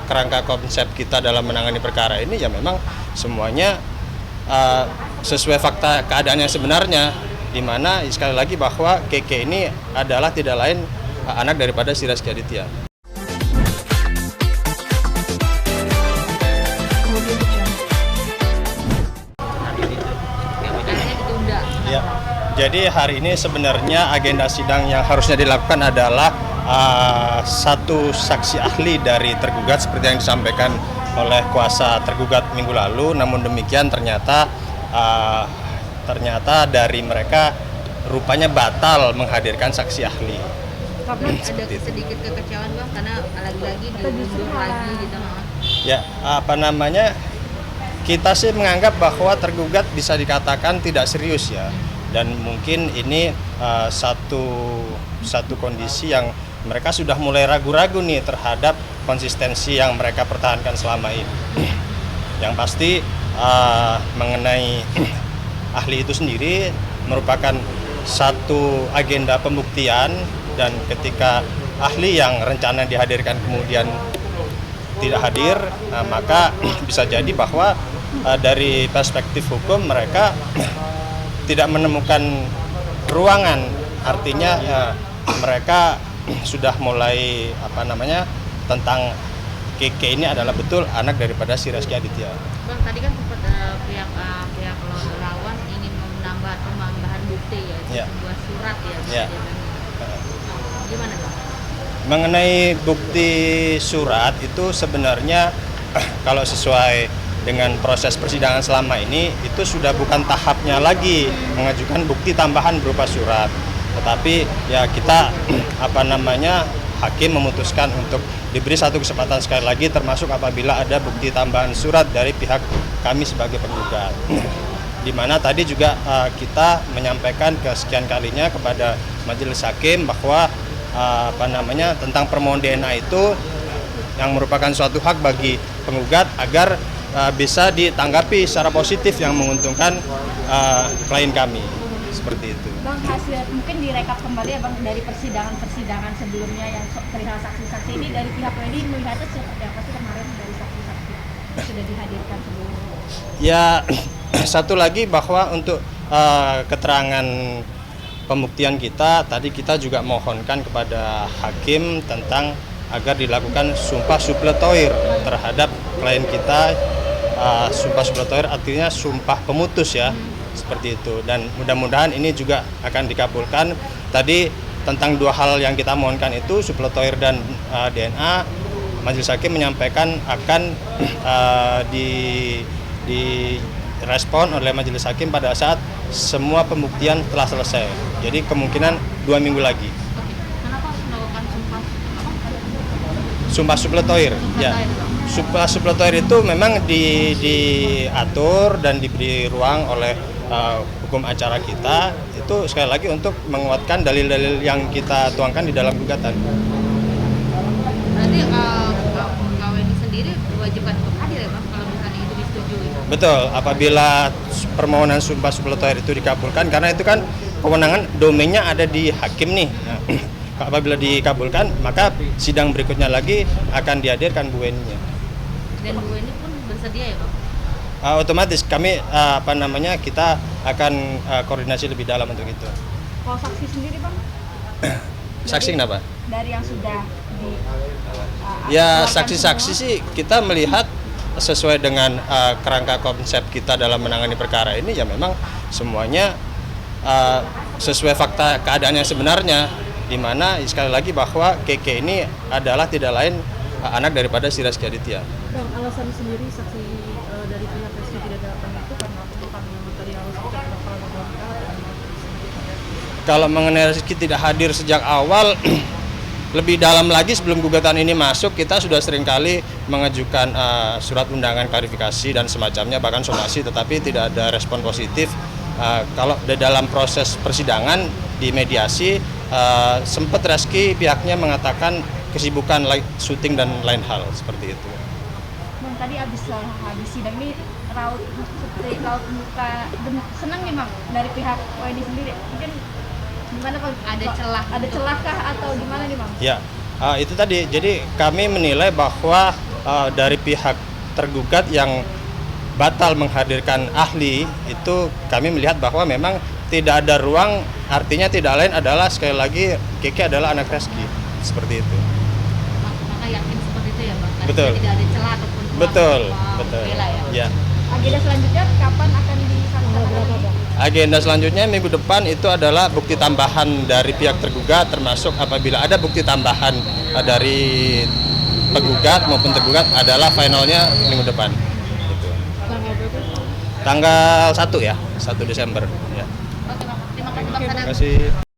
kerangka konsep kita dalam menangani perkara ini ya memang semuanya sesuai fakta keadaan yang sebenarnya, di mana sekali lagi bahwa Keke ini adalah tidak lain anak daripada si Rezky Aditya. Ya, jadi hari ini sebenarnya agenda sidang yang harusnya dilakukan adalah satu saksi ahli dari tergugat seperti yang disampaikan oleh kuasa tergugat minggu lalu. Namun demikian ternyata dari mereka rupanya batal menghadirkan saksi ahli. Karena ada sedikit kekecewaan Bang, karena lagi-lagi diundur lagi gitu. Ya, kita sih menganggap bahwa tergugat bisa dikatakan tidak serius ya. Dan mungkin ini satu kondisi yang mereka sudah mulai ragu-ragu nih terhadap konsistensi yang mereka pertahankan selama ini. Yang pasti mengenai ahli itu sendiri merupakan satu agenda pembuktian, dan ketika ahli yang rencana dihadirkan kemudian tidak hadir, maka bisa jadi bahwa dari perspektif hukum mereka tidak menemukan ruangan. Artinya mereka sudah mulai tentang Keke ini adalah betul anak daripada si Rezky Aditya. Bang, tadi kan sempat pihak lawan ingin menambah penambahan bukti ya, sebuah surat ya. Gimana Bang? Mengenai bukti surat itu sebenarnya kalau sesuai dengan proses persidangan selama ini itu sudah bukan tahapnya lagi mengajukan bukti tambahan berupa surat, tetapi ya kita hakim memutuskan untuk diberi satu kesempatan sekali lagi, termasuk apabila ada bukti tambahan surat dari pihak kami sebagai penggugat, di mana tadi juga kita menyampaikan kesekian kalinya kepada majelis hakim bahwa tentang permohonan DNA itu yang merupakan suatu hak bagi penggugat agar bisa ditanggapi secara positif yang menguntungkan klien kami, seperti itu. Bang, hasil mungkin direkap kembali ya Bang dari persidangan sebelumnya yang perihal saksi-saksi ini, dari pihak WNI melihatnya seperti apa sih kemarin dari saksi-saksi yang sudah dihadirkan sebelumnya? Ya, satu lagi bahwa untuk keterangan pembuktian kita, tadi kita juga mohonkan kepada hakim tentang agar dilakukan sumpah supletoire terhadap klien kita. Sumpah supletoire artinya sumpah pemutus ya, seperti itu, dan mudah-mudahan ini juga akan dikabulkan. Tadi tentang dua hal yang kita mohonkan itu supletoire dan DNA, majelis hakim menyampaikan akan direspon oleh majelis hakim pada saat semua pembuktian telah selesai. Jadi kemungkinan 2 minggu lagi. Kenapa harus melakukan Sumpah supletoire? Ya. Sumpah supletoire itu memang diatur dan diberi ruang oleh hukum acara kita, itu sekali lagi untuk menguatkan dalil-dalil yang kita tuangkan di dalam gugatan. Berarti pegawai ini sendiri diwajibkan untuk hadir ya Bang, kalau misalnya itu disetujui? Betul, apabila permohonan sumpah supletoire itu dikabulkan, karena itu kan kewenangan domainnya ada di hakim nih. Nah, apabila dikabulkan, maka sidang berikutnya lagi akan dihadirkan Bu Weni-nya. Dan Bu Weni pun bersedia ya Bang? Otomatis kami kita akan koordinasi lebih dalam untuk itu. Kalau saksi sendiri Bang? Saksi kenapa? Dari yang sudah saksi-saksi sih kita melihat sesuai dengan kerangka konsep kita dalam menangani perkara ini ya memang semuanya sesuai fakta keadaan yang sebenarnya, di mana sekali lagi bahwa Keke ini adalah tidak lain anak daripada si Rezky Aditya. Bang, alasan sendiri saksi dari pihak Rezky tidak datang itu karena yang tadi harus kita Kalau mengenai Rezky tidak hadir sejak awal, lebih dalam lagi sebelum gugatan ini masuk, kita sudah seringkali mengajukan surat undangan klarifikasi dan semacamnya, bahkan somasi, tetapi tidak ada respon positif. Kalau di dalam proses persidangan di mediasi, sempat Rezky pihaknya mengatakan kesibukan syuting dan lain hal seperti itu. Bang, tadi habis sidang ini raut muka senang nih Bang dari pihak WNI sendiri. Mungkin gimana Bang? Ada celah kah atau gimana nih Bang? Ya, itu tadi. Jadi kami menilai bahwa dari pihak tergugat yang batal menghadirkan ahli, itu kami melihat bahwa memang tidak ada ruang, artinya tidak lain adalah sekali lagi Keke adalah anak Reski, seperti itu. Maka yakin seperti itu ya Bang? Karena Betul. tidak ada celah ataupun ruang Betul, untuk betul. membela ya? Ya. Agenda selanjutnya kapan akan disampaikan lagi? Agenda selanjutnya minggu depan itu adalah bukti tambahan dari pihak tergugat, termasuk apabila ada bukti tambahan dari penggugat maupun tergugat adalah finalnya minggu depan. Gitu. Tanggal 1 ya, 1 Desember. Ya. Oke Bang, terima kasih Bang Sadar. Terima kasih.